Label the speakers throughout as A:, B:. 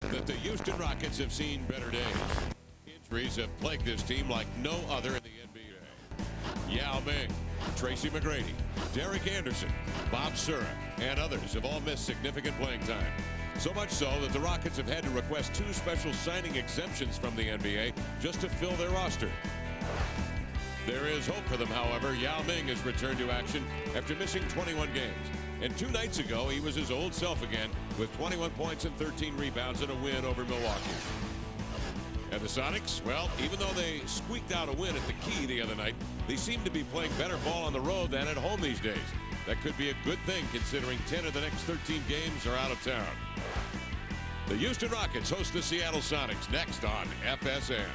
A: that the Houston Rockets have seen better days. Injuries have plagued this team like no other in the NBA. Yao Ming, Tracy McGrady, Derek Anderson, Bob Sura, and others have all missed significant playing time. So much so that the Rockets have had to request 2 special signing exemptions from the NBA just to fill their roster. There is hope for them, however. Yao Ming has returned to action after missing 21 games. And 2 nights ago, he was his old self again with 21 points and 13 rebounds in a win over Milwaukee. And the Sonics, well, even though they squeaked out a win at the Key the other night, they seem to be playing better ball on the road than at home these days. That could be a good thing considering 10 of the next 13 games are out of town. The Houston Rockets host the Seattle Sonics next on FSN.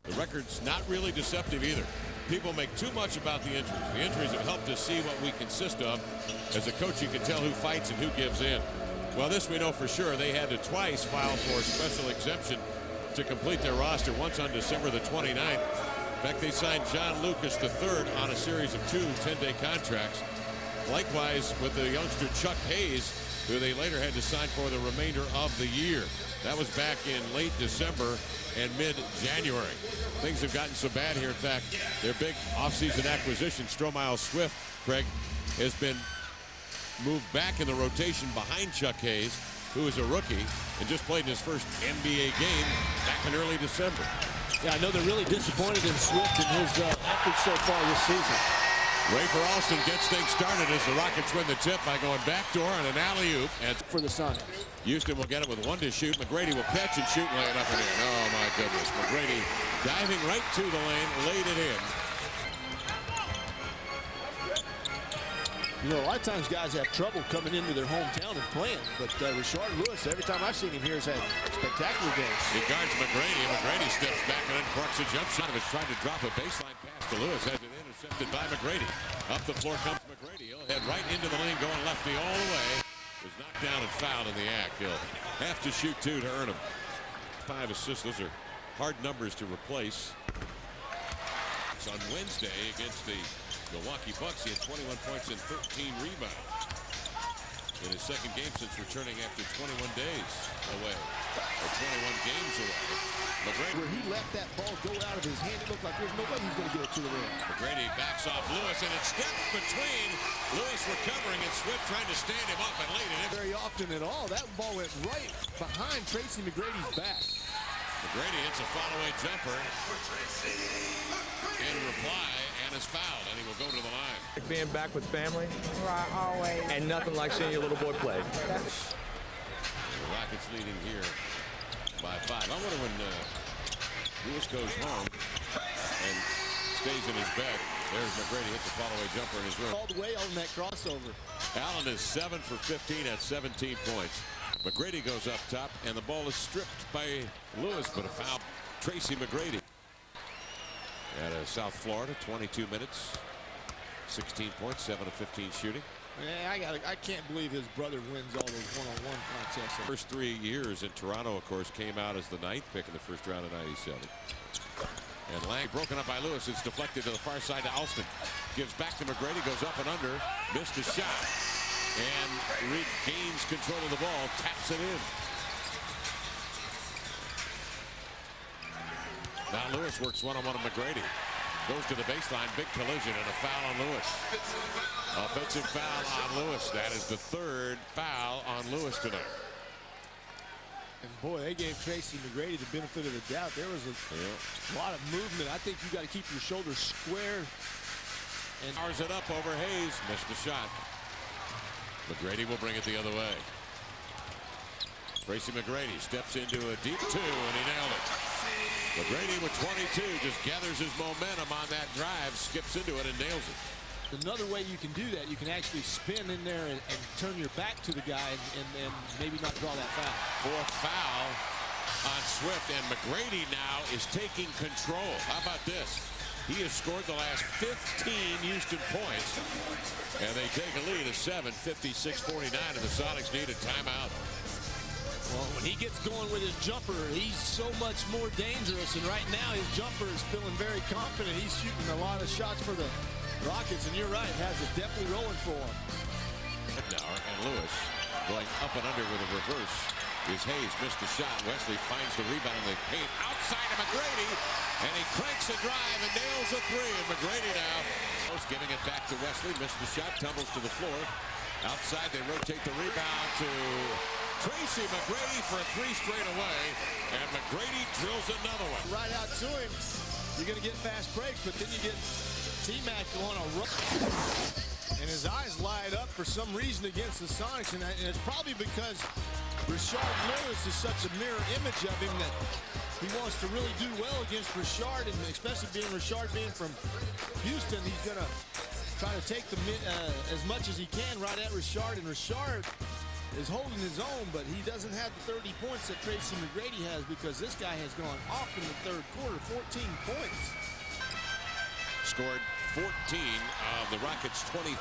A: The record's not really deceptive either. People make too much about the injuries. The injuries have helped us see what we consist of. As a coach, you can tell who fights and who gives in. Well, this we know for sure. They had to twice file for a special exemption to complete their roster, once on December the 29th. In fact, they signed John Lucas III on a series of 2 10-day contracts. Likewise with the youngster Chuck Hayes, who they later had to sign for the remainder of the year. That was back in late December and mid-January. Things have gotten so bad here. In fact, their big offseason acquisition, Stromile Swift, Craig, has been moved back in the rotation behind Chuck Hayes, who is a rookie and just played in his first NBA game back in early December.
B: Yeah, I know they're really disappointed in Swift and his efforts so far this season.
A: Rafer Alston gets things started as the Rockets win the tip by going backdoor on an alley-oop. And
B: for the Sonics.
A: Houston will get it with 1 to shoot. McGrady will catch and shoot, lay it up and in. Oh, my goodness. McGrady diving right to the lane, laid it in.
B: You know, a lot of times guys have trouble coming into their hometown and playing, but Rashard Lewis, every time I've seen him here, has had spectacular games.
A: He guards McGrady, and McGrady steps back and uncorks a jump shot. He was trying to drop a baseline pass to Lewis, has it intercepted by McGrady. Up the floor comes McGrady. He'll head right into the lane, going lefty all the way. Was knocked down and fouled in the act. He'll have to shoot 2 to earn him. 5 assists. Those are hard numbers to replace. It's on Wednesday against the Milwaukee Bucks. He had 21 points and 13 rebounds in his second game since returning after 21 days away, or 21 games away. McGrady,
B: where he let that ball go out of his hand, it looked like there's no way he's going to get it to the rim.
A: McGrady backs off Lewis, and it steps between. Lewis recovering, and Swift trying to stand him up and laid it in.
B: Very often at all. That ball went right behind Tracy McGrady's back.
A: McGrady hits a follow-away jumper in reply, and is fouled, and he will go to the line.
C: Being back with family,
D: right, always.
C: and nothing like seeing your little boy play.
A: The Rockets leading here by 5. I wonder when Lewis goes home and stays in his bed. There's McGrady, hits a follow-away jumper in his room.
B: All the way on that crossover.
A: Allen is 7 for 15 at 17 points. McGrady goes up top, and the ball is stripped by Lewis, but a foul. Tracy McGrady. At South Florida, 22 minutes, 16 points, 7 of 15 shooting.
B: Yeah, I can't believe his brother wins all those one-on-one contests.
A: First 3 years in Toronto, of course, came out as the 9th pick in the first round of '97. And Lang broken up by Lewis. It's deflected to the far side to Alston. Gives back to McGrady, goes up and under, missed a shot, and regains control of the ball, taps it in. Now Lewis works one-on-one with McGrady. Goes to the baseline, big collision, and a foul on Lewis. Offensive foul on Lewis. That is the 3rd foul on Lewis tonight.
B: And boy, they gave Tracy McGrady the benefit of the doubt. There was a lot of movement. I think you got to keep your shoulders square.
A: And powers it up over Hayes. Missed the shot. McGrady will bring it the other way. Tracy McGrady steps into a deep 2, and he nailed it. McGrady with 22 just gathers his momentum on that drive, skips into it, and nails it.
B: Another way you can do that, you can actually spin in there and turn your back to the guy and maybe not draw that foul.
A: 4th foul on Swift, and McGrady now is taking control. How about this? He has scored the last 15 Houston points, and they take a lead of 7, 56-49, and the Sonics need a timeout.
B: Well, when he gets going with his jumper, he's so much more dangerous, and right now his jumper is feeling very confident. He's shooting a lot of shots for the Rockets, and you're right, has it definitely rolling for him.
A: And Lewis going up and under with a reverse Is Hayes missed the shot. Wesley finds the rebound in the paint outside of McGrady, and he cranks a drive and nails a three. And McGrady now giving it back to Wesley. Missed the shot, tumbles to the floor. Outside, they rotate the rebound to Tracy McGrady for a three straight away, and McGrady drills another one.
B: Right out to him. You're going to get fast breaks, but then you get T-Mac on a run. And his eyes light up for some reason against the Sonics, and it's probably because Rashard Lewis is such a mirror image of him that he wants to really do well against Rashard, and especially Rashard being from Houston, he's going to try to take as much as he can right at Rashard, and Rashard is holding his own, but he doesn't have the 30 points that Tracy McGrady has, because this guy has gone off in the third quarter, 14 points.
A: Scored 14 of the Rockets' 25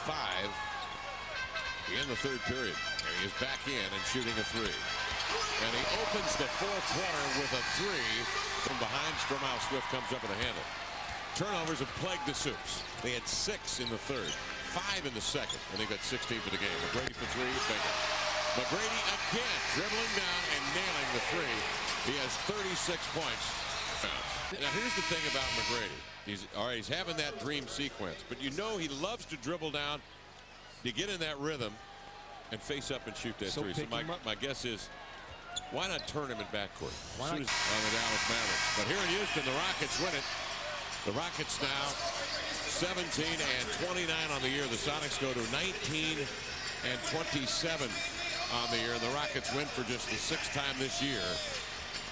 A: in the third period. And he is back in and shooting a three. And he opens the fourth quarter with a three from behind. Stromae Swift comes up with a handle. Turnovers have plagued the Supes. They had 6 in the third, 5 in the second, and they got 16 for the game. McGrady for three, bingo. McGrady again dribbling down and nailing the three. He has 36 points. Now here's the thing about McGrady. He's having that dream sequence, but you know he loves to dribble down to get in that rhythm and face up and shoot that three. So my guess is, why not turn him in backcourt? On the Dallas Mavericks. But here in Houston, the Rockets win it. The Rockets now 17 and 29 on the year. The Sonics go to 19 and 27 on the year. And the Rockets win for just the 6th time this year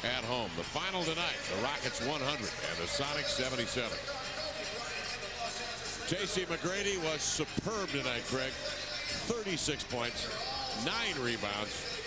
A: at home. The final tonight, the Rockets 100 and the Sonics 77. Tracy McGrady was superb tonight, Greg. 36 points, 9 rebounds.